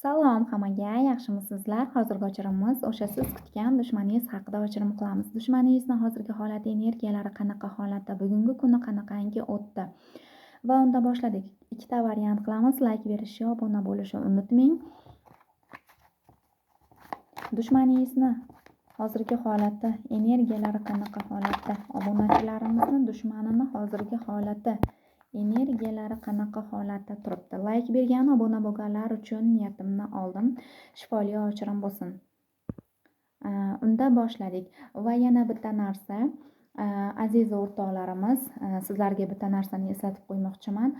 Salom hammaga, yaxshimisizlar? Hozirgi o'chirimiz o'sha siz kutgan dushmaningiz haqida o'chirim qilamiz. Dushmaningizni hozirgi holati, energiyalari qanaqa holatda, bugungi kuni qanaqangi o'tdi va unda boshladik. Ikkita variant qilamiz. Like berishni, obuna bo'lishni unutmang. Dushmaningizni hozirgi holati, energiyalari qanaqa holatda, obunachilarimizni dushmanini hozirgi holati, energiyalari qanaqa holatda turibdi. Like bergan, obuna bo'lganlar uchun niyatimni oldim. Shifoli o'chirim bo'lsin. Unda boshladik va yana bitta narsa, aziz o'rtoqlarimiz, sizlarga bitta narsani eslatib qo'ymoqchiman.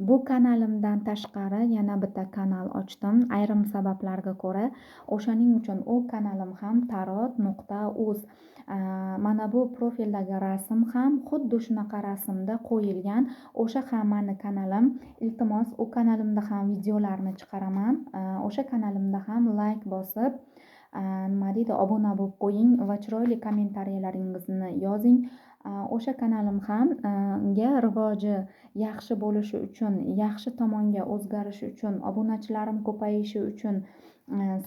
Bu kanalimdan tashqari yana bitta kanal ochdim. Ayrim sabablarga ko'ra, o'shaning uchun u kanalim ham tarot.uz. Mana bu profildagi rasm ham xuddi shunaqa rasmda qo'yilgan. O'sha ham meni kanalim. Iltimos, u kanalimda ham videolarni chiqaraman. O'sha kanalimda ham like bosib, nima deydi, obuna bo'lib qo'ying va chiroyli kommentariyalaringizni yozing. O'sha kanalim ham rivoji yaxshi bo'lishi uchun, yaxshi tomonga o'zgarishi uchun, obunachilarim ko'payishi uchun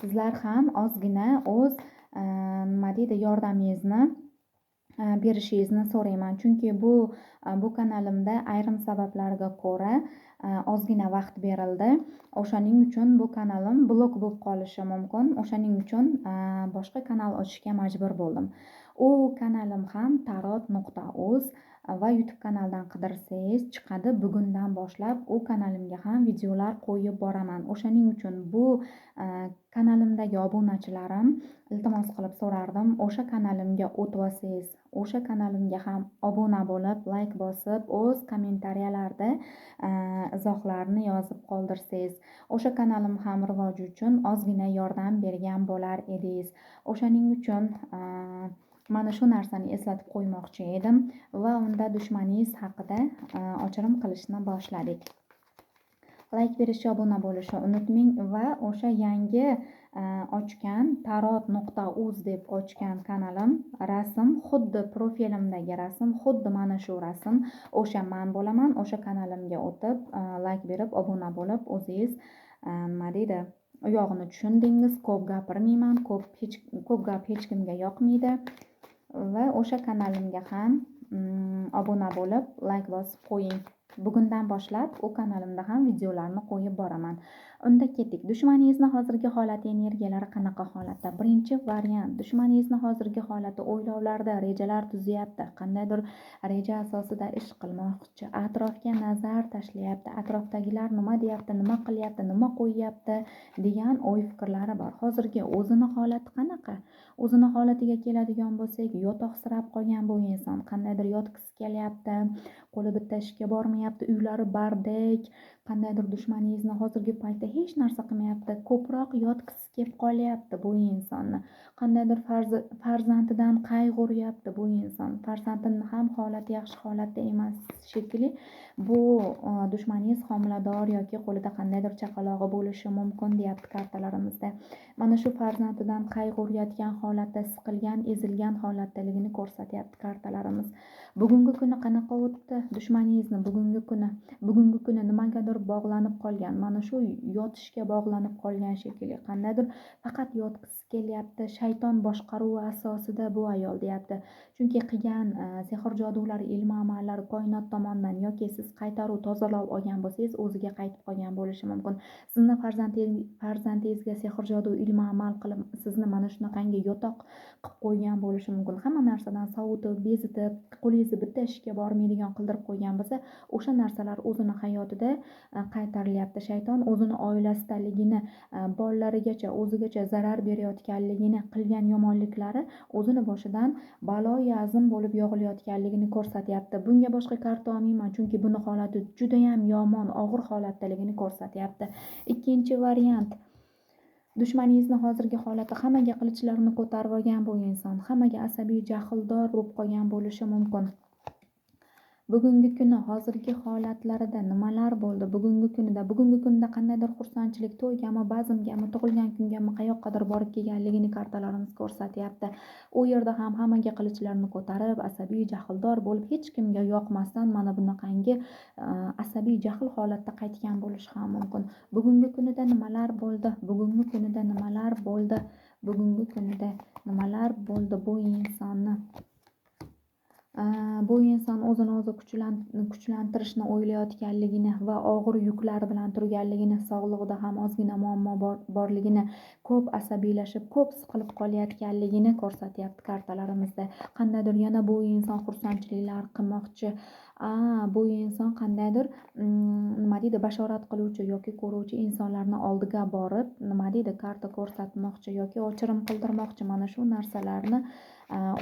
sizlar ham ozgina o'z nima deydi, yordamingizni berishingizni so'rayman. Chunki bu kanalimda ayrim sabablarga ko'ra ozgina vaqt berildi. O'shaning uchun bu kanalim blok bo'lib qolishi mumkin. O'shaning uchun boshqa kanal ochishga majbur bo'ldim. U kanalim ham tarot.uz va YouTube kanaldan qidirsangiz chiqadi. Bugundan boshlab u kanalimga ham videolar qo'yib boraman. O'shaning uchun bu kanalimdagi obunachilarim iltimos qilib so'rardim, o'sha kanalimga o'tib olsangiz, o'sha kanalimga ham obuna bo'lib, like bosib, o'z kommentariyalarda izohlarni yozib qoldirsangiz, o'sha kanalim ham rivoji uchun ozgina yordam bergan bo'lar edingiz. O'shaning uchun mana shu narsani eslatib qo'ymoqchi edim va unda dushmaningiz haqida o'chirim qilishni boshladik. Like berishni, obuna bo'lishni unutmang va o'sha yangi ochgan tarot.uz deb ochgan kanalim, rasm xuddi profilimdagi rasm, xuddi mana shu rasm, o'sha men bo'laman. O'sha kanalimga o'tib, like berib, obuna bo'lib, o'zingiz nima deydi, u yog'ini tushundingiz. Ko'p gapirmayman, ko'p gap hech kimga yoqmaydi va o'sha kanalimga ham obuna bo'lib, like bosib qo'ying. Bugundan boshlab u kanalimda ham videolarni qo'yib boraman. Unda ketdik. Dushmaningizni hozirgi holati, energiyalari qanaqa holatda? Birinchi variant, dushmaningizni hozirgi holati, o'ylovlarda, rejalar tuzyapti. Qandaydir reja asosida ish qilmoqchi, atrofga nazar tashlayapti, atrofdagilar nima deyapti, nima qilyapti, nima qo'yyapti degan o'y fikrlari bor. Hozirgi o'zini holati qanaqa? O'zini holatiga keladigan bo'lsak, yotoqsirab qolgan bu inson, qandaydir yotqisi kelyapti, qo'li bitta ishga bormayapti, uylari bardek, qandaydir dushmaningizni hozirgi paytda hech narsa qilmayapti, ko'proq yotqisi kelib qolyapti bu insonni. Qandaydir farzandidan qayg'uryapti bu inson. Farzandini ham holati yaxshi holatda emas shekilli. Bu dushmaningiz homilador yoki qo'lida qandaydir chaqalog'i bo'lishi mumkin deyapti kartalarimizda. Mana shu farzandidan qayg'urayotgan holatda, siqilgan, ezilgan holatdaligini ko'rsatyapti kartalarimiz. Bugungi kuni qanaqa o'tdi? Dushmaningizni bugungi kuni nimagadir bog'lanib qolgan. Mana shu yotishga bog'lanib qolgan shekilli. Qandaydir faqat yotqisi kelyapti. Shayton boshqaruvi asosida bu ayol deyapti. Chunki qilgan sehr jodular, ilm amallari koinot tomonidan yoki siz qaytaruv, tozalov olgan bo'lsangiz, o'ziga qaytib qolgan bo'lishi mumkin. Sizni farzandingizga sehr jodu, ilm amal qilib sizni mana shunaqangi yotoq qilib qo'ygan bo'lishi mumkin. Hamma narsadan sovutib, bezitib, qo'lingizni bitta ishga bormaydigan qildirib qo'ygan bo'lsa, o'sha narsalar o'zini hayotida qaytarilyapti. Shayton o'zini oilasidaligini, bolalarigacha, o'zigacha zarar berayotganligini, qilgan yomonliklari o'zini boshidan baloyi azim bo'lib yog'ilayotganligini ko'rsatyapti. Bunga boshqa karta olmayman, chunki buni holati juda ham yomon, og'ir holatdaligini ko'rsatyapti. Ikkinchi variant, dushmaningizni hozirgi holati, hammaga qilichlarini ko'tarib olgan bu inson, hammaga asabiy, jahldor bo'lib qolgan bo'lishi mumkin. bugungi kuni hozirgi holatlarida nimalar bo'ldi, bugungi kunda qandaydir xursandchilik, to'ygami, bazmgami, tug'ilgan kungami, qayoqqadir borib kelganligini kartalarimiz ko'rsatyapti. U yerda ham hammaga qilichlarni ko'tarib, asabiy, jahldor bo'lib, hech kimga yoqmasdan mana bunaqangi asabiy, jahl holatda qaytgan bo'lishi ham mumkin. Bugungi kunida nimalar bo'ldi? Bugungi kunida nimalar bo'ldi? Bugungi kunida nimalar bo'ldi bu insonni? Bu inson o'zini o'zi kuchlantirishni o'ylayotganligini va og'ir yuklar bilan turganligini, sog'lig'ida ham ozgina muammo borligini, ko'p asabiylashib, ko'p siqilib qolayotganligini ko'rsatyapti kartalarimizda. Qandaydir yana bu inson xursandchiliklar qilmoqchi. Bu inson qandaydir nima deydi, bashorat qiluvchi yoki ko'ruvchi insonlarni oldiga borib, nima deydi, karta ko'rsatmoqchi yoki ochirim qildirmoqchi. Mana shu narsalarni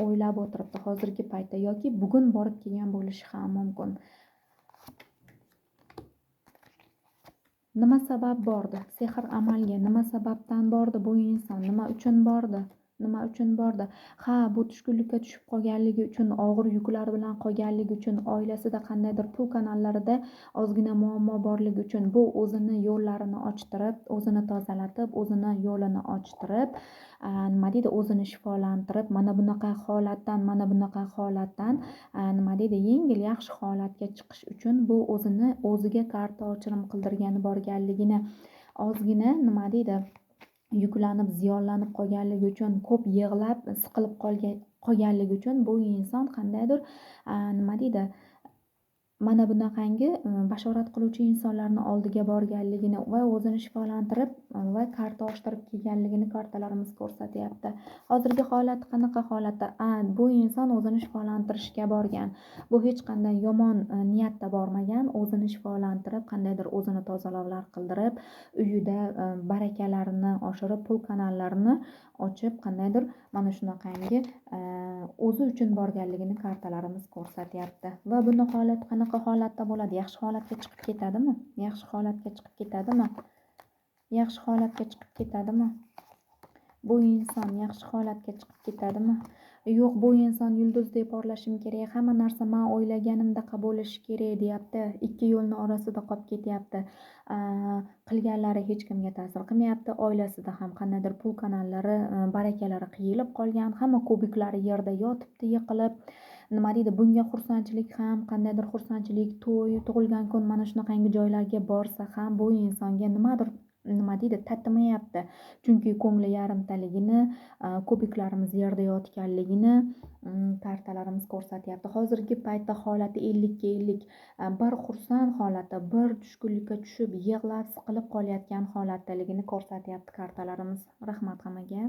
o'ylab o'tiribdi hozirgi paytda yoki bugun borib kelgan bo'lishi ham mumkin. Nima sabab bordi? Sehr amalga nima sababdan bordi bu inson? Nima uchun bordi? Bu tushkunlikka tushib qolganligi uchun, og'ir yuklar bilan qolganligi uchun, oilasida qandaydir pul kanallarida ozgina muammo borligi uchun, bu o'zini yo'llarini ochtirib, o'zini tozalatib, o'zini yo'lini ochtirib, nima deydi, o'zini shifolantirib, mana bunaqa holatdan nima deydi, yengil, yaxshi holatga chiqish uchun bu o'ziga karta ochirim qildirgani borganligini, ozgina nima deydi, yuklanib, ziyonlanib qolganligi uchun, ko'p yig'lab, siqilib qolganligi uchun bu inson qandaydir nima deydi, mana bunaqangi bashorat qiluvchi insonlarni oldiga borganligini va o'zini shifolantirib va karta ochtirib kelganligini kartalarimiz ko'rsatyapti. Hozirgi holat qanaqa holatda? Bu inson o'zini shifolantirishga borgan. Bu hech qanday yomon niyatda bormagan, o'zini shifolantirib, qandaydir o'zini tozalovlar qildirib, uyida barakalarini oshirib, pul kanallarini ochib, qandaydir mana shunaqangi o'zi uchun borganligini kartalarimiz ko'rsatyapti. Va buni holat qanaqa holatda bo'ladi? Yaxshi holatga chiqib ketadimi? Bu inson yaxshi holatga chiqib ketadimi? Yo'q, bu inson yulduzdek porlashim kerak, hamma narsa men o'ylaganimdaqa bo'lishi kerak deyapti. Ikki yo'lni orasida qolib ketyapti. Qilganlari hech kimga ta'sir qilmayapti. Oilasida ham qandaydir pul kanallari, barakalari qiyilib qolgan, hamma kubiklari yerda yotibdi yiqilib. Nima deydi, bunga xursandchilik ham, qandaydir xursandchilik, to'y, tug'ilgan kun, mana shunaqangi joylarga borsa ham bu insonga nimadir nima deydi, tatimayapti. Chunki ko'ngli yarimtaligini, kubiklarimiz yerda yotganligini kartalarimiz ko'rsatyapti. Hozirgi paytda holati 50 ga 50. Bir xursand holatda, bir tushkunlikka tushib, yig'lab, siqilib qolayotgan holatdaligini ko'rsatyapti kartalarimiz. Rahmat hammaga.